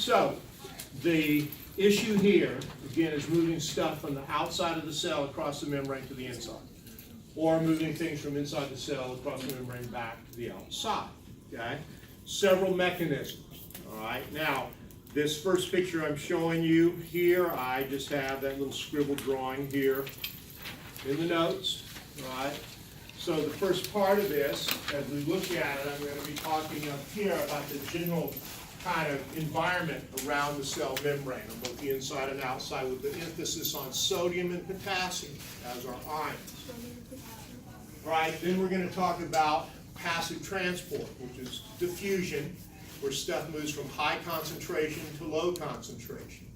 So the issue here, again, is moving stuff from the outside of the cell across the membrane to the inside, or moving things from inside the cell across the membrane back to the outside, okay? Several mechanisms, all right? Now, this first picture I'm showing you here, I just have that little scribble drawing here in the notes, all right? So the first part of this, as we look at it, I'm going to be talking up here about the general kind of environment around the cell membrane, on both the inside and outside, with the emphasis on sodium and potassium as our ions. All right, then we're going to talk about passive transport, which is diffusion, where stuff moves from high concentration to low concentration.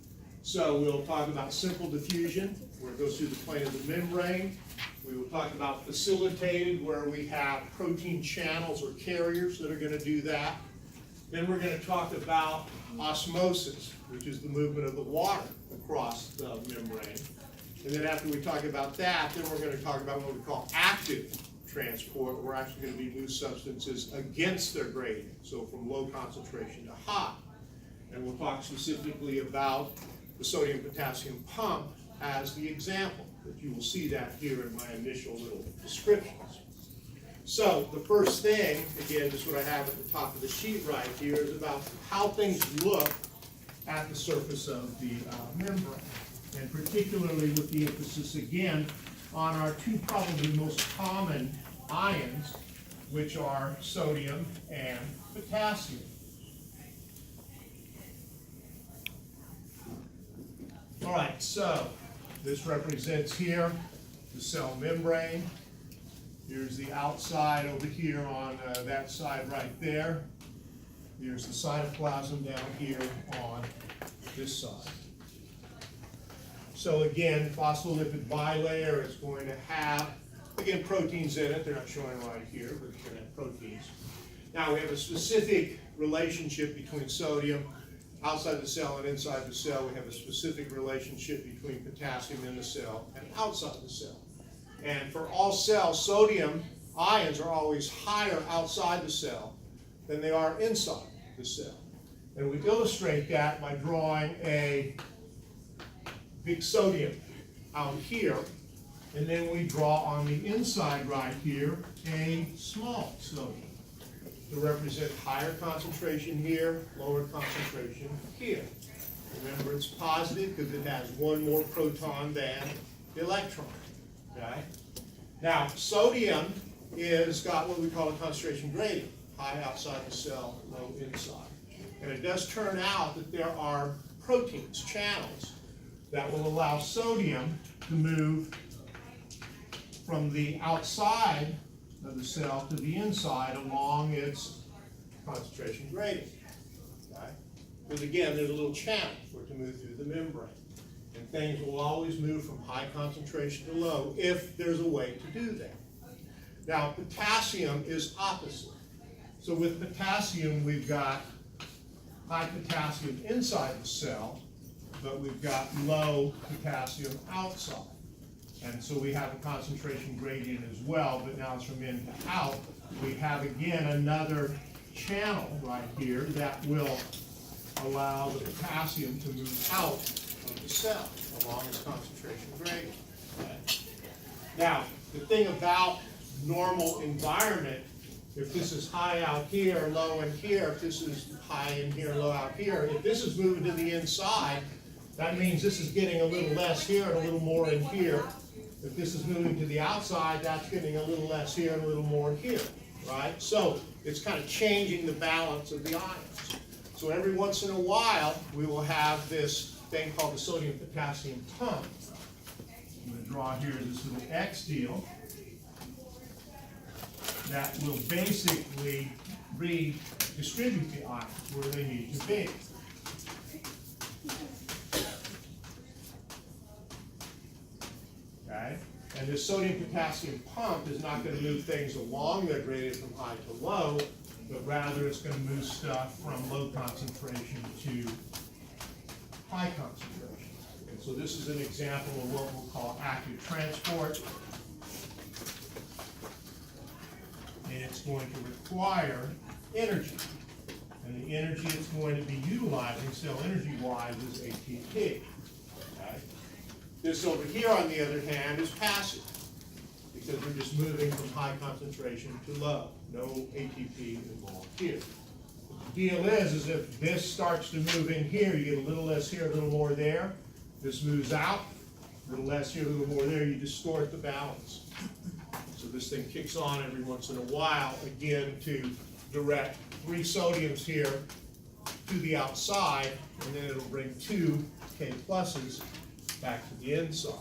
So we'll talk about simple diffusion, where it goes through the plane of the membrane. We will talk about facilitated, where we have protein channels or carriers that are going to do that. Then we're going to talk about osmosis, which is the movement of the water across the membrane. And then after we talk about that, then we're going to talk about what we call active transport. We're actually going to be move substances against their gradient, so from low concentration to high. And we'll talk specifically about the sodium-potassium pump as the example, but you will see that here in my initial little descriptions. So the first thing, again, just what I have at the top of the sheet right here, is about how things look at the surface of the membrane, and particularly with the emphasis, again, on our two probably most common ions, which are sodium and potassium. All right, so this represents here the cell membrane. Here's the outside over here on that side right there. Here's the cytoplasm down here on this side. So again, phospholipid bilayer is going to have, again, proteins in it. They're not showing right here, but it's going to have proteins. Now we have a specific relationship between sodium outside the cell and inside the cell. We have a specific relationship between potassium in the cell and outside the cell. And for all cells, sodium ions are always higher outside the cell than they are inside the cell. And we illustrate that by drawing a big sodium out here, and then we draw on the inside right here a small sodium to represent higher concentration here, lower concentration here. Remember, it's positive because it has one more proton than the electron. Okay? Now, sodium is got what we call a concentration gradient, high outside the cell, low inside. And it does turn out that there are proteins, channels, that will allow sodium to move from the outside of the cell to the inside along its concentration gradient. Okay? Because again, there's a little channel for it to move through the membrane. And things will always move from high concentration to low if there's a way to do that. Now, potassium is opposite. So with potassium, we've got high potassium inside the cell, but we've got low potassium outside. And so we have a concentration gradient as well, but now it's from in to out. We have, again, another channel right here that will allow the potassium to move out of the cell along its concentration gradient. Okay? Now, the thing about normal environment, if this is high out here, low in here, if this is high in here, low out here, if this is moving to the inside, that means this is getting a little less here and a little more in here. If this is moving to the outside, that's getting a little less here and a little more here, right? So it's kind of changing the balance of the ions. So every once in a while, we will have this thing called the sodium-potassium pump. I'm going to draw here this little X deal that will basically redistribute the ions where they need to be. Okay? And this sodium-potassium pump is not going to move things along the gradient from high to low, but rather it's going to move stuff from low concentration to high concentration. And so this is an example of what we'll call active transport. And it's going to require energy. And the energy it's going to be utilizing, cell energy-wise, is ATP. Okay? This over here, on the other hand, is passive, because we're just moving from high concentration to low. No ATP involved here. The deal is if this starts to move in here, you get a little less here, a little more there. This moves out, a little less here, a little more there. You distort the balance. So this thing kicks on every once in a while, again, to direct 3 sodiums here to the outside, and then it'll bring 2 K pluses back to the inside.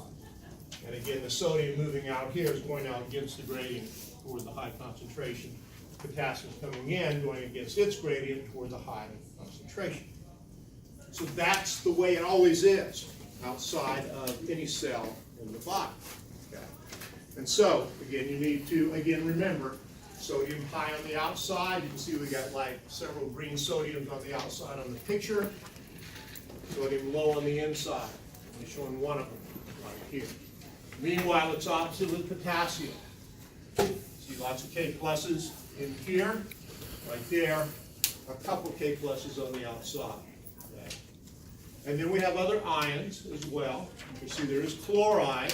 And again, the sodium moving out here is going out against the gradient toward the high concentration. Potassium coming in, going against its gradient toward the high concentration. So that's the way it always is outside of any cell in the body. Okay? And so, again, you need to, again, remember, sodium high on the outside. You can see we got like several green sodiums on the outside on the picture. Sodium low on the inside. I'm showing one of them right here. Meanwhile, it's opposite with potassium. See lots of K pluses in here, right there, a couple K pluses on the outside. Okay. And then we have other ions as well. You can see there is chloride.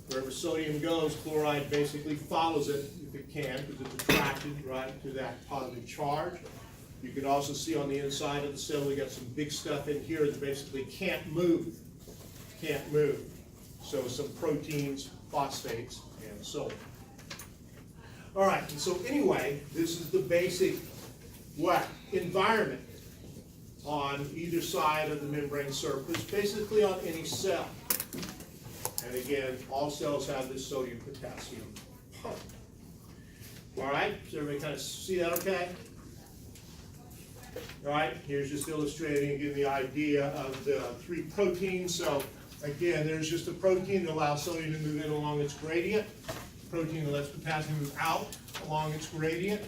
Wherever sodium goes, chloride basically follows it if it can, because it's attracted right to that positive charge. You can also see on the inside of the cell we got some big stuff in here that basically can't move. Can't move. So some proteins, phosphates, and so on. All right, and so anyway, this is the basic environment on either side of the membrane surface, basically on any cell. And again, all cells have this sodium-potassium pump. All right, so everybody kind of see that okay? All right, here's just illustrating, again, the idea of the 3 proteins. So again, there's just a protein that allows sodium to move in along its gradient. Protein that lets potassium move out along its gradient.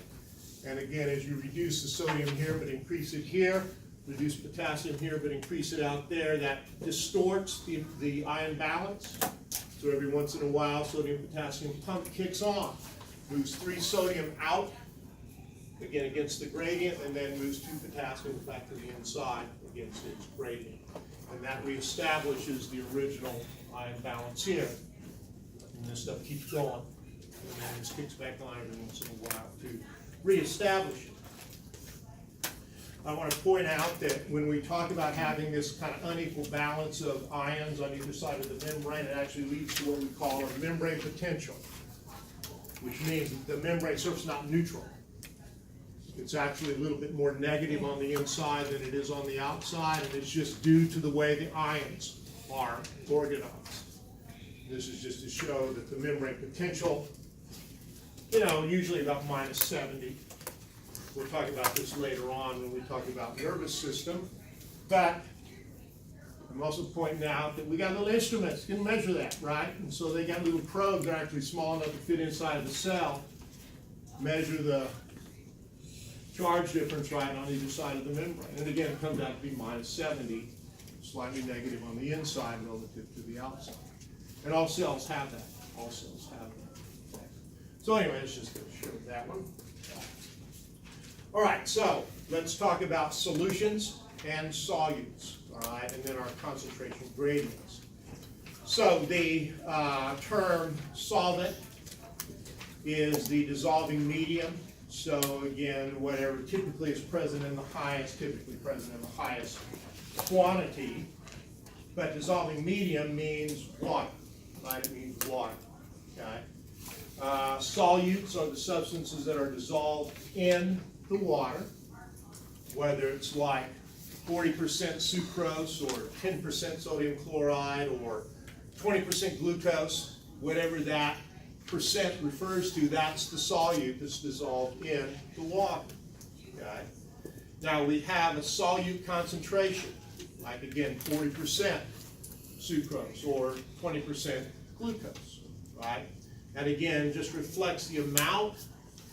And again, as you reduce the sodium here but increase it here, reduce potassium here but increase it out there, that distorts the ion balance. So every once in a while, sodium-potassium pump kicks on. Moves 3 sodium out, again against the gradient, and then moves 2 potassium back to the inside against its gradient. And that reestablishes the original ion balance here. And this stuff keeps going. And then this kicks back on every once in a while to reestablish it. I want to point out that when we talk about having this kind of unequal balance of ions on either side of the membrane, it actually leads to what we call a membrane potential, which means that the membrane surface is not neutral. It's actually a little bit more negative on the inside than it is on the outside, and it's just due to the way the ions are organized. This is just to show that the membrane potential, usually about -70. We'll talk about this later on when we talk about nervous system. But I'm also pointing out that we got little instruments that can measure that, right? And so they got little probes that are actually small enough to fit inside of the cell, measure the charge difference right on either side of the membrane. And again, it comes out to be -70, slightly negative on the inside relative to the outside. And all cells have that. All cells have that. Okay. So anyway, it's just to show that one. All right, so let's talk about solutions and solutes, all right, and then our concentration gradients. So the term solvent is the dissolving medium. So again, whatever typically is present in the highest, typically present in the highest quantity. But dissolving medium means water, right? It means water, okay? Solutes are the substances that are dissolved in the water, whether it's like 40% sucrose or 10% sodium chloride or 20% glucose, whatever that percent refers to, that's the solute that's dissolved in the water. Okay? Now we have a solute concentration, like again 40% sucrose or 20% glucose, right? And again, just reflects the amount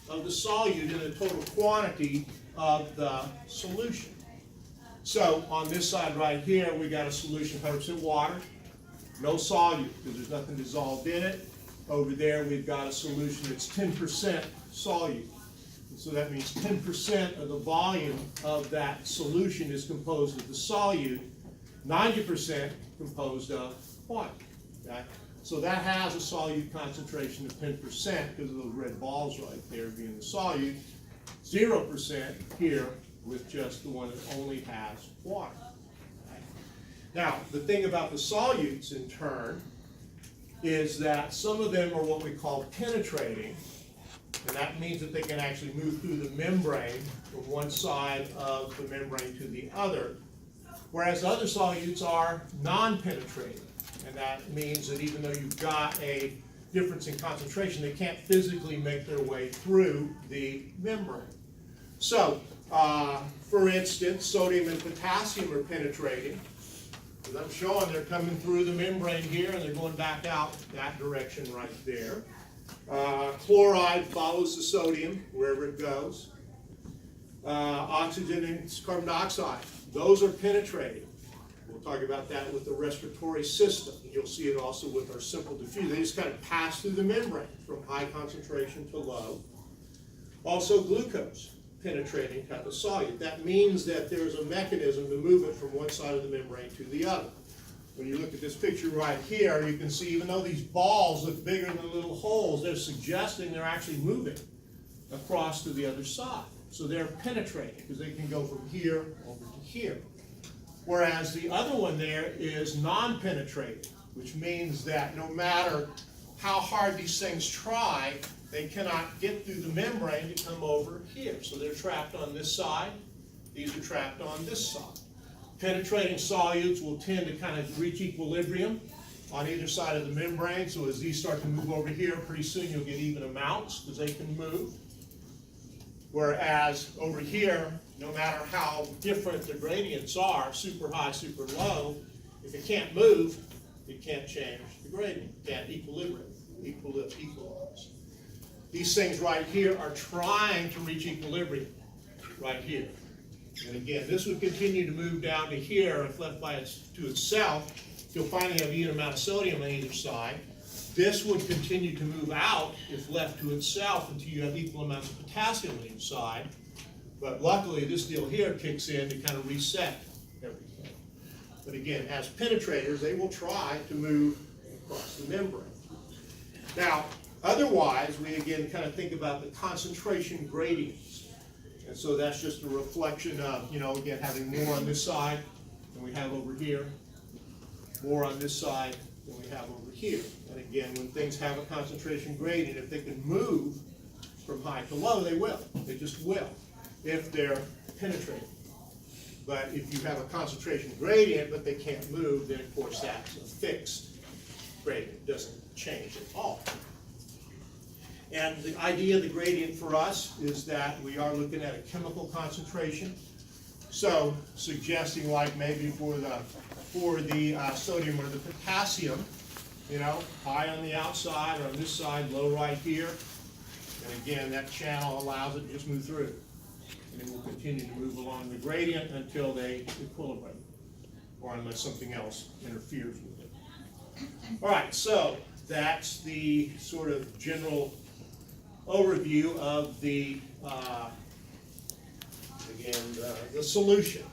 of the solute in the total quantity of the solution. So on this side right here, we got a solution 100% water, no solute because there's nothing dissolved in it. Over there, we've got a solution that's 10% solute. And So that means 10% of the volume of that solution is composed of the solute, 90% composed of water. Okay? So that has a solute concentration of 10% because of those red balls right there being the solute, 0% here with just the one that only has water. Okay? Now, the thing about the solutes in turn is that some of them are what we call penetrating, and that means that they can actually move through the membrane from one side of the membrane to the other, whereas other solutes are non-penetrating, and that means that even though you've got a difference in concentration, they can't physically make their way through the membrane. So, for instance, sodium and potassium are penetrating. As I'm showing, they're coming through the membrane here and they're going back out that direction right there. Chloride follows the sodium wherever it goes. Oxygen and carbon dioxide, those are penetrating. We'll talk about that with the respiratory system. You'll see it also with our simple diffusion. They just kind of pass through the membrane from high concentration to low. Also glucose, penetrating type of solute. That means that there's a mechanism to move it from one side of the membrane to the other. When you look at this picture right here, you can see even though these balls look bigger than little holes, they're suggesting they're actually moving across to the other side. So they're penetrating because they can go from here over to here. Whereas the other one there is non-penetrating, which means that no matter how hard these things try, they cannot get through the membrane to come over here. So they're trapped on this side. These are trapped on this side. Penetrating solutes will tend to kind of reach equilibrium on either side of the membrane. So as these start to move over here, pretty soon you'll get even amounts because they can move. Whereas over here, no matter how different the gradients are, super high, super low, if it can't move, it can't change the gradient. It can't equalize. These things right here are trying to reach equilibrium right here. And again, this would continue to move down to here if left to itself. You'll finally have an even amount of sodium on either side. This would continue to move out if left to itself until you have equal amounts of potassium on each side. But luckily, this deal here kicks in to kind of reset everything. But again, as penetrators, they will try to move across the membrane. Now, otherwise, we again kind of think about the concentration gradients. And so that's just a reflection of, again, having more on this side than we have over here, more on this side than we have over here. And again, when things have a concentration gradient, if they can move from high to low, they will. They just will, if they're penetrating. But if you have a concentration gradient, but they can't move, then of course that's a fixed gradient. It doesn't change at all. And the idea of the gradient for us is that we are looking at a chemical concentration. So suggesting like maybe for the sodium or the potassium, high on the outside or on this side, low right here. And again, that channel allows it to just move through. And it will continue to move along the gradient until they equilibrate, or unless something else interferes with it. All right, so that's the sort of general overview of the, the solution.